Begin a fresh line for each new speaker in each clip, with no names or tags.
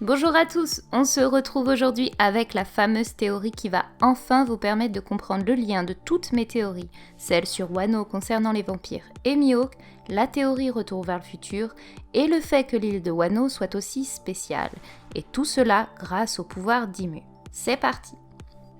Bonjour à tous, on se retrouve aujourd'hui avec la fameuse théorie qui va enfin vous permettre de comprendre le lien de toutes mes théories, celle sur Wano concernant les vampires et Mihawk, la théorie Retour vers le futur et le fait que l'île de Wano soit aussi spéciale, et tout cela grâce au pouvoir d'Immu. C'est parti!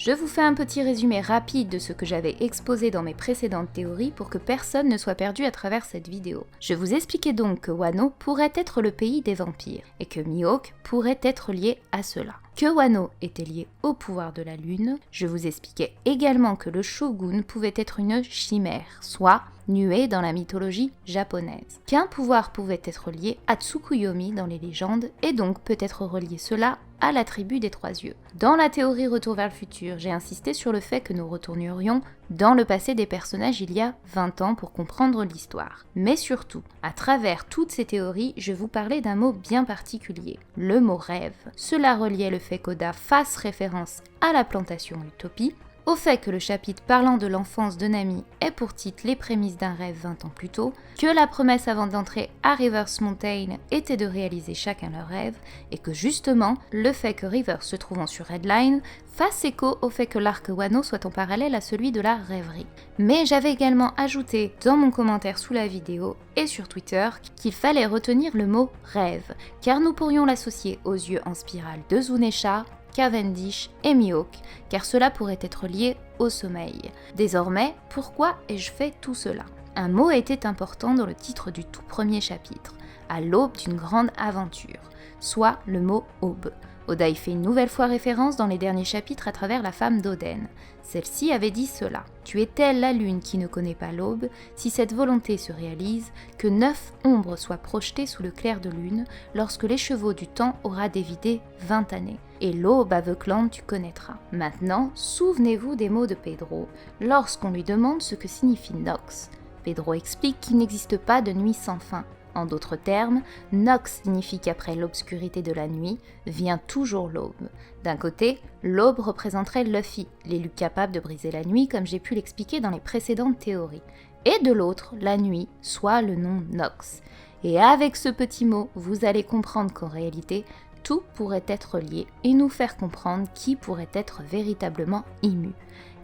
Je vous fais un petit résumé rapide de ce que j'avais exposé dans mes précédentes théories pour que personne ne soit perdu à travers cette vidéo. Je vous expliquais donc que Wano pourrait être le pays des vampires et que Mihawk pourrait être lié à cela. Que Wano était lié au pouvoir de la lune, je vous expliquais également que le shogun pouvait être une chimère, soit nuée dans la mythologie japonaise. Qu'un pouvoir pouvait être lié à Tsukuyomi dans les légendes et donc peut-être relier cela à la tribu des Trois Yeux. Dans la théorie Retour vers le futur, j'ai insisté sur le fait que nous retournerions dans le passé des personnages il y a 20 ans pour comprendre l'histoire. Mais surtout, à travers toutes ces théories, je vous parlais d'un mot bien particulier, le mot rêve. Cela reliait le fait qu'Oda fasse référence à la plantation Utopie, au fait que le chapitre parlant de l'enfance de Nami ait pour titre les prémices d'un rêve 20 ans plus tôt, que la promesse avant d'entrer à Rivers Mountain était de réaliser chacun leur rêve, et que justement, le fait que Rivers se trouvant sur Redline fasse écho au fait que l'arc Wano soit en parallèle à celui de la rêverie. Mais j'avais également ajouté dans mon commentaire sous la vidéo et sur Twitter qu'il fallait retenir le mot rêve, car nous pourrions l'associer aux yeux en spirale de Zunesha, Cavendish et Mihawk, car cela pourrait être lié au sommeil. Désormais, pourquoi ai-je fait tout cela ? Un mot était important dans le titre du tout premier chapitre, à l'aube d'une grande aventure, soit le mot aube. Oda y fait une nouvelle fois référence dans les derniers chapitres à travers la femme d'Oden. Celle-ci avait dit cela. Tu es telle la lune qui ne connaît pas l'aube, si cette volonté se réalise, que 9 ombres soient projetées sous le clair de lune, lorsque l'écheveau du temps aura dévidé 20 années. Et l'aube aveuglante tu connaîtras. Maintenant, souvenez-vous des mots de Pedro, lorsqu'on lui demande ce que signifie Nox. Pedro explique qu'il n'existe pas de nuit sans fin. En d'autres termes, Nox signifie qu'après l'obscurité de la nuit, vient toujours l'aube. D'un côté, l'aube représenterait Luffy, l'élu capable de briser la nuit comme j'ai pu l'expliquer dans les précédentes théories. Et de l'autre, la nuit, soit le nom Nox. Et avec ce petit mot, vous allez comprendre qu'en réalité, tout pourrait être lié et nous faire comprendre qui pourrait être véritablement Immu.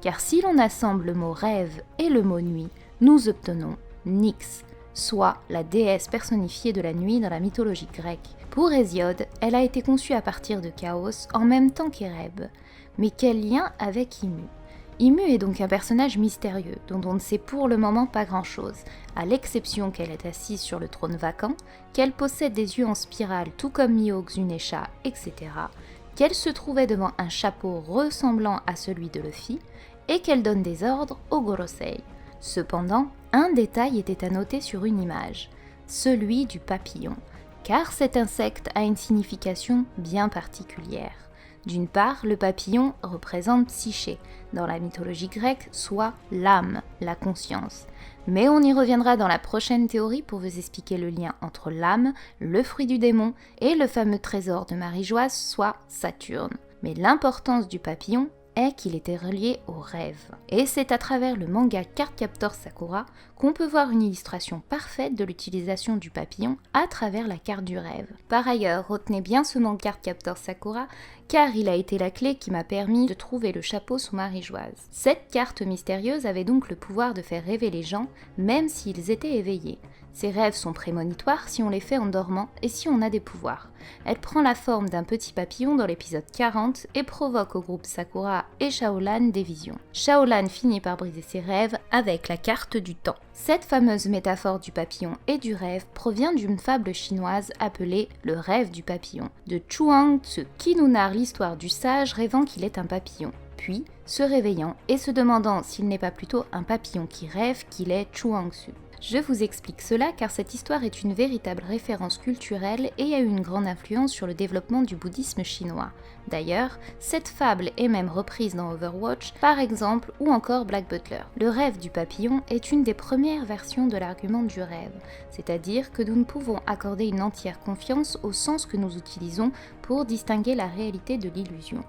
Car si l'on assemble le mot rêve et le mot nuit, nous obtenons Nyx, soit la déesse personnifiée de la nuit dans la mythologie grecque. Pour Hésiode, elle a été conçue à partir de Chaos en même temps qu'Éreb. Mais quel lien avec Immu ? Immu est donc un personnage mystérieux dont on ne sait pour le moment pas grand-chose, à l'exception qu'elle est assise sur le trône vacant, qu'elle possède des yeux en spirale tout comme Mihawk, Zunesha, etc., qu'elle se trouvait devant un chapeau ressemblant à celui de Luffy, et qu'elle donne des ordres au Gorosei. Cependant, un détail était à noter sur une image, celui du papillon, car cet insecte a une signification bien particulière. D'une part, le papillon représente Psyché, dans la mythologie grecque, soit l'âme, la conscience. Mais on y reviendra dans la prochaine théorie pour vous expliquer le lien entre l'âme, le fruit du démon, et le fameux trésor de Marie-Joise, soit Saturne. Mais l'importance du papillon est qu'il était relié au rêve. Et c'est à travers le manga Cardcaptor Sakura qu'on peut voir une illustration parfaite de l'utilisation du papillon à travers la carte du rêve. Par ailleurs, retenez bien ce manga Cardcaptor Sakura car il a été la clé qui m'a permis de trouver le chapeau sous Marie-Joise. Cette carte mystérieuse avait donc le pouvoir de faire rêver les gens, même s'ils étaient éveillés. Ces rêves sont prémonitoires si on les fait en dormant et si on a des pouvoirs. Elle prend la forme d'un petit papillon dans l'épisode 40 et provoque au groupe Sakura et Shaolan des visions. Shaolan finit par briser ses rêves avec la carte du temps. Cette fameuse métaphore du papillon et du rêve provient d'une fable chinoise appelée le rêve du papillon, de Chuang Tzu, qui nous narre l'histoire du sage rêvant qu'il est un papillon, puis se réveillant et se demandant s'il n'est pas plutôt un papillon qui rêve qu'il est Chuang Tzu. Je vous explique cela car cette histoire est une véritable référence culturelle et a eu une grande influence sur le développement du bouddhisme chinois. D'ailleurs, cette fable est même reprise dans Overwatch, par exemple, ou encore Black Butler. Le rêve du papillon est une des premières versions de l'argument du rêve, c'est-à-dire que nous ne pouvons accorder une entière confiance au sens que nous utilisons pour distinguer la réalité de l'illusion.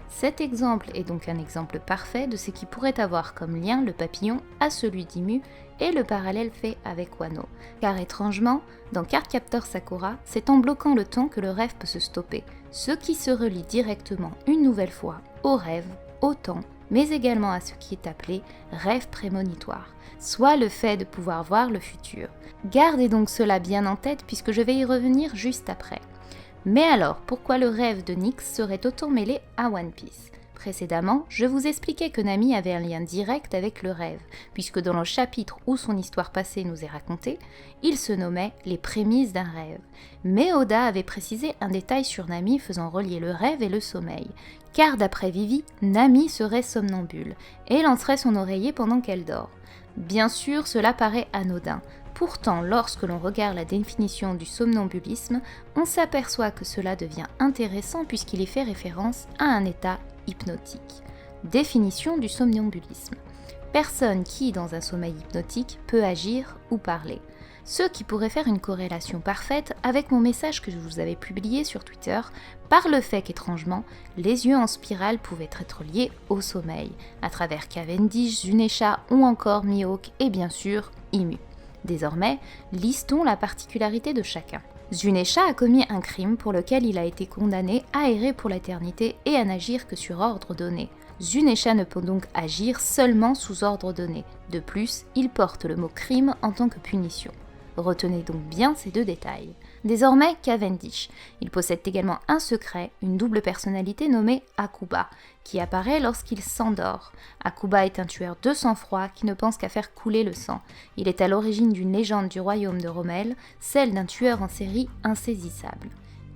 Cet exemple est donc un exemple parfait de ce qui pourrait avoir comme lien le papillon à celui d'Immu et le parallèle fait avec Wano. Car étrangement, dans Cardcaptor Sakura, c'est en bloquant le temps que le rêve peut se stopper, ce qui se relie directement une nouvelle fois au rêve, au temps, mais également à ce qui est appelé rêve prémonitoire, soit le fait de pouvoir voir le futur. Gardez donc cela bien en tête puisque je vais y revenir juste après. Mais alors, pourquoi le rêve de Nyx serait autant mêlé à One Piece ? Précédemment, je vous expliquais que Nami avait un lien direct avec le rêve, puisque dans le chapitre où son histoire passée nous est racontée, il se nommait « Les prémices d'un rêve ». Mais Oda avait précisé un détail sur Nami faisant relier le rêve et le sommeil, car d'après Vivi, Nami serait somnambule et lancerait son oreiller pendant qu'elle dort. Bien sûr, cela paraît anodin. Pourtant, lorsque l'on regarde la définition du somnambulisme, on s'aperçoit que cela devient intéressant puisqu'il y fait référence à un état hypnotique. Définition du somnambulisme. Personne qui, dans un sommeil hypnotique, peut agir ou parler. Ce qui pourrait faire une corrélation parfaite avec mon message que je vous avais publié sur Twitter par le fait qu'étrangement, les yeux en spirale pouvaient être liés au sommeil, à travers Cavendish, Zunesha ou encore Mihawk et bien sûr Imu. Désormais, listons la particularité de chacun. Zunesha a commis un crime pour lequel il a été condamné à errer pour l'éternité et à n'agir que sur ordre donné. Zunesha ne peut donc agir seulement sous ordre donné. De plus, il porte le mot crime en tant que punition. Retenez donc bien ces deux détails. Désormais, Cavendish. Il possède également un secret, une double personnalité nommée Akuba, qui apparaît lorsqu'il s'endort. Akuba est un tueur de sang-froid qui ne pense qu'à faire couler le sang. Il est à l'origine d'une légende du royaume de Rommel, celle d'un tueur en série insaisissable.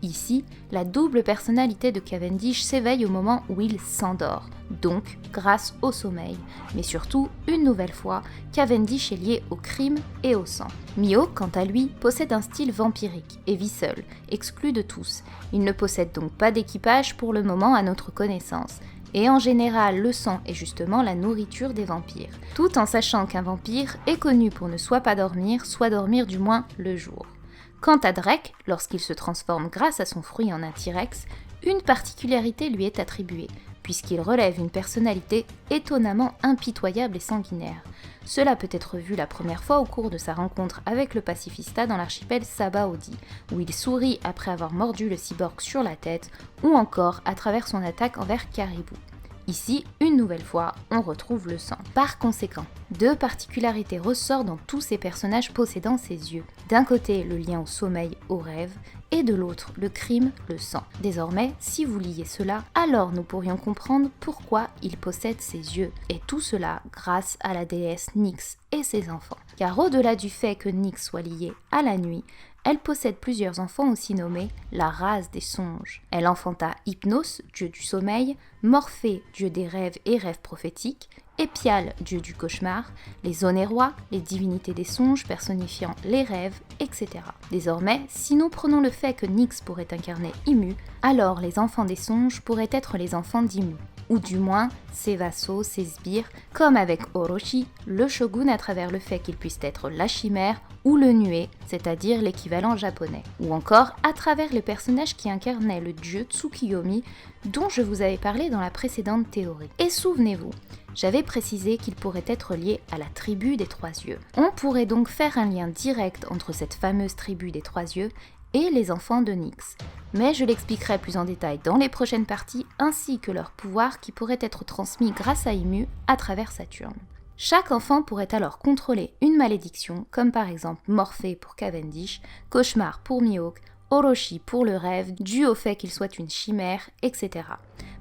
Ici, la double personnalité de Cavendish s'éveille au moment où il s'endort, donc grâce au sommeil. Mais surtout, une nouvelle fois, Cavendish est lié au crime et au sang. Mihawk, quant à lui, possède un style vampirique et vit seul, exclu de tous. Il ne possède donc pas d'équipage pour le moment à notre connaissance. Et en général, le sang est justement la nourriture des vampires, tout en sachant qu'un vampire est connu pour ne soit pas dormir, soit dormir du moins le jour. Quant à Drake, lorsqu'il se transforme grâce à son fruit en un T-Rex, une particularité lui est attribuée, puisqu'il relève une personnalité étonnamment impitoyable et sanguinaire. Cela peut être vu la première fois au cours de sa rencontre avec le pacifista dans l'archipel Sabaody, où il sourit après avoir mordu le cyborg sur la tête, ou encore à travers son attaque envers Caribou. Ici, une nouvelle fois, on retrouve le sang. Par conséquent, deux particularités ressortent dans tous ces personnages possédant ces yeux. D'un côté, le lien au sommeil, au rêve, et de l'autre, le crime, le sang. Désormais, si vous liez cela, alors nous pourrions comprendre pourquoi il possède ces yeux. Et tout cela grâce à la déesse Nyx et ses enfants. Car au-delà du fait que Nyx soit liée à la nuit, elle possède plusieurs enfants aussi nommés la race des songes. Elle enfanta Hypnos, dieu du sommeil, Morphée, dieu des rêves et rêves prophétiques, Épiale, dieu du cauchemar, les onérois, les divinités des songes personnifiant les rêves, etc. Désormais, si nous prenons le fait que Nyx pourrait incarner Imu, alors les enfants des songes pourraient être les enfants d'Imu, ou du moins ses vassaux, ses sbires, comme avec Orochi, le shogun à travers le fait qu'il puisse être la chimère ou le nué, c'est-à-dire l'équivalent japonais, ou encore à travers les personnages qui incarnaient le dieu Tsukiyomi dont je vous avais parlé dans la précédente théorie. Et souvenez-vous, j'avais précisé qu'il pourrait être lié à la tribu des Trois Yeux. On pourrait donc faire un lien direct entre cette fameuse tribu des Trois Yeux et les enfants de Nyx. Mais je l'expliquerai plus en détail dans les prochaines parties, ainsi que leur pouvoir qui pourrait être transmis grâce à Imu à travers Saturne. Chaque enfant pourrait alors contrôler une malédiction, comme par exemple Morphée pour Cavendish, Cauchemar pour Mihawk, Orochi pour le rêve, dû au fait qu'il soit une chimère, etc.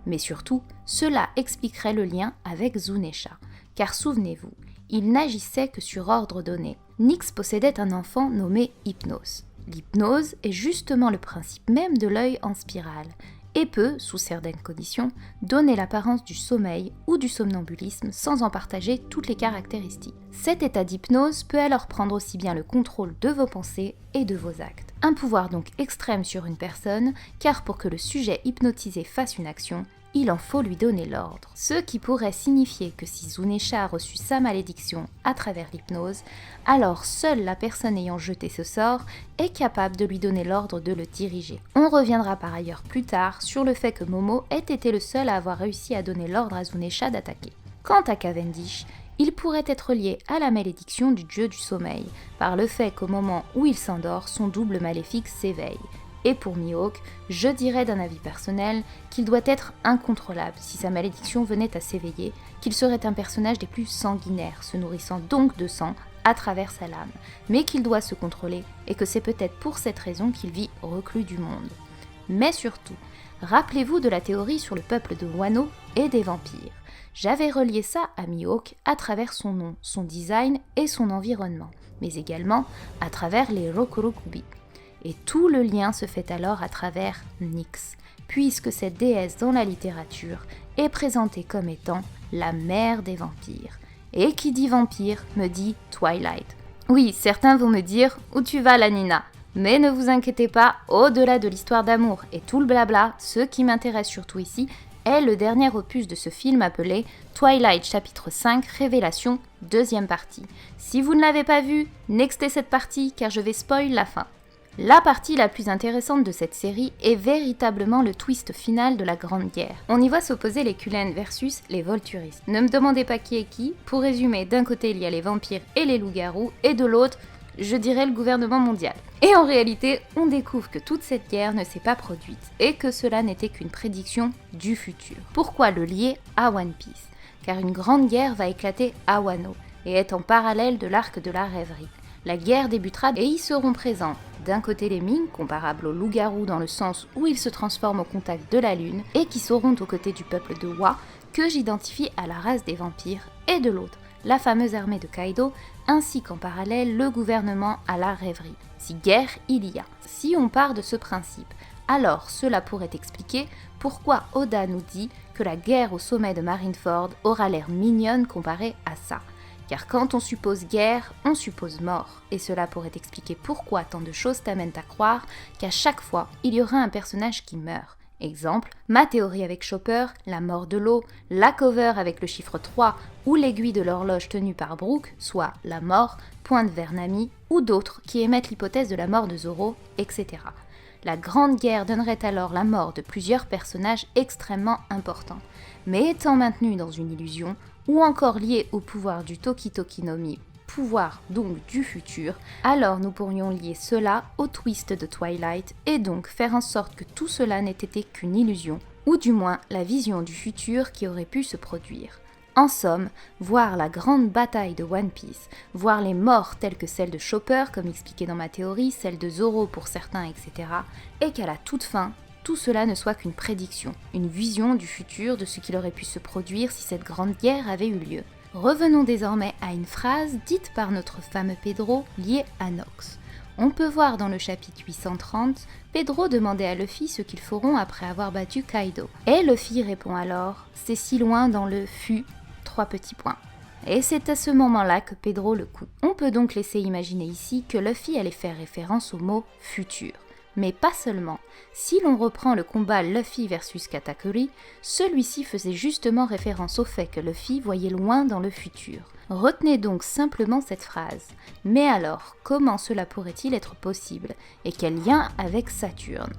Mais surtout, cela expliquerait le lien avec Zunesha, car souvenez-vous, il n'agissait que sur ordre donné. Nyx possédait un enfant nommé Hypnos. L'hypnose est justement le principe même de l'œil en spirale, et peut, sous certaines conditions, donner l'apparence du sommeil ou du somnambulisme sans en partager toutes les caractéristiques. Cet état d'hypnose peut alors prendre aussi bien le contrôle de vos pensées et de vos actes. Un pouvoir donc extrême sur une personne, car pour que le sujet hypnotisé fasse une action, il en faut lui donner l'ordre. Ce qui pourrait signifier que si Zunesha a reçu sa malédiction à travers l'hypnose, alors seule la personne ayant jeté ce sort est capable de lui donner l'ordre de le diriger. On reviendra par ailleurs plus tard sur le fait que Momo ait été le seul à avoir réussi à donner l'ordre à Zunesha d'attaquer. Quant à Cavendish, il pourrait être lié à la malédiction du dieu du sommeil, par le fait qu'au moment où il s'endort, son double maléfique s'éveille. Et pour Mihawk, je dirais d'un avis personnel qu'il doit être incontrôlable si sa malédiction venait à s'éveiller, qu'il serait un personnage des plus sanguinaires, se nourrissant donc de sang à travers sa lame, mais qu'il doit se contrôler et que c'est peut-être pour cette raison qu'il vit reclus du monde. Mais surtout, rappelez-vous de la théorie sur le peuple de Wano et des vampires. J'avais relié ça à Mihawk à travers son nom, son design et son environnement, mais également à travers les Rokurokubi. Et tout le lien se fait alors à travers Nyx, puisque cette déesse dans la littérature est présentée comme étant la mère des vampires. Et qui dit vampire me dit Twilight. Oui, certains vont me dire « Où tu vas, la Nina ?» Mais ne vous inquiétez pas, au-delà de l'histoire d'amour et tout le blabla, ce qui m'intéresse surtout ici est le dernier opus de ce film appelé Twilight chapitre 5 Révélation, deuxième partie. Si vous ne l'avez pas vu, nextez cette partie car je vais spoil la fin. La partie la plus intéressante de cette série est véritablement le twist final de la Grande Guerre. On y voit s'opposer les Cullen versus les Volturistes. Ne me demandez pas qui est qui, pour résumer, d'un côté il y a les vampires et les loups-garous, et de l'autre, je dirais le gouvernement mondial. Et en réalité, on découvre que toute cette guerre ne s'est pas produite, et que cela n'était qu'une prédiction du futur. Pourquoi le lier à One Piece ? Car une grande guerre va éclater à Wano, et est en parallèle de l'arc de la rêverie. La guerre débutera et y seront présents d'un côté les Ming, comparables aux loups-garous dans le sens où ils se transforment au contact de la lune, et qui seront aux côtés du peuple de Wa, que j'identifie à la race des vampires, et de l'autre, la fameuse armée de Kaido, ainsi qu'en parallèle le gouvernement à la rêverie. Si guerre il y a. Si on part de ce principe, alors cela pourrait expliquer pourquoi Oda nous dit que la guerre au sommet de Marineford aura l'air mignonne comparée à ça. Car quand on suppose guerre, on suppose mort, et cela pourrait expliquer pourquoi tant de choses t'amènent à croire qu'à chaque fois, il y aura un personnage qui meurt. Exemple, ma théorie avec Chopper, la mort de l'eau, la cover avec le chiffre 3 ou l'aiguille de l'horloge tenue par Brook, soit la mort, pointe vers Nami, ou d'autres qui émettent l'hypothèse de la mort de Zoro, etc. La Grande Guerre donnerait alors la mort de plusieurs personnages extrêmement importants, mais étant maintenus dans une illusion, ou encore liés au pouvoir du Toki Toki no Mi, pouvoir donc du futur, alors nous pourrions lier cela au twist de Twilight et donc faire en sorte que tout cela n'ait été qu'une illusion, ou du moins la vision du futur qui aurait pu se produire. En somme, voir la grande bataille de One Piece, voir les morts telles que celle de Chopper, comme expliqué dans ma théorie, celle de Zoro pour certains, etc., et qu'à la toute fin, tout cela ne soit qu'une prédiction, une vision du futur de ce qu'il aurait pu se produire si cette grande guerre avait eu lieu. Revenons désormais à une phrase dite par notre fameux Pedro liée à Nox. On peut voir dans le chapitre 830, Pedro demander à Luffy ce qu'ils feront après avoir battu Kaido. Et Luffy répond alors « C'est si loin dans le fu, 3 petits points ». Et c'est à ce moment-là que Pedro le coupe. On peut donc laisser imaginer ici que Luffy allait faire référence au mot « futur ». Mais pas seulement. Si l'on reprend le combat Luffy versus Katakuri, celui-ci faisait justement référence au fait que Luffy voyait loin dans le futur. Retenez donc simplement cette phrase. Mais alors, comment cela pourrait-il être possible? Et quel lien avec Saturne?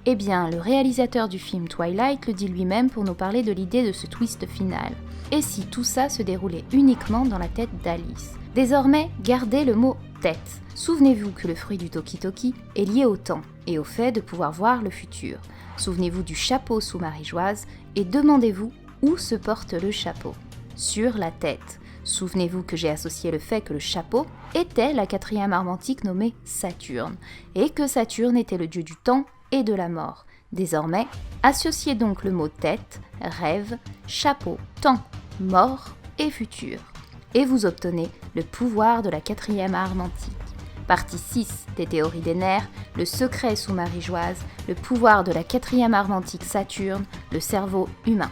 Eh bien, le réalisateur du film Twilight le dit lui-même pour nous parler de l'idée de ce twist final. Et si tout ça se déroulait uniquement dans la tête d'Alice? Désormais, gardez le mot « tête ». Souvenez-vous que le fruit du Toki Toki est lié au temps et au fait de pouvoir voir le futur. Souvenez-vous du chapeau sous Marie-Joise et demandez-vous où se porte le chapeau. Sur la tête. Souvenez-vous que j'ai associé le fait que le chapeau était la 4e arme antique nommée Saturne et que Saturne était le dieu du temps et de la mort. Désormais, associez donc le mot tête, rêve, chapeau, temps, mort et futur. Et vous obtenez le pouvoir de la 4e arme antique. Partie 6 des théories des nerfs, le secret sous Marie-Joise, le pouvoir de la 4e arme antique Saturne, le cerveau humain.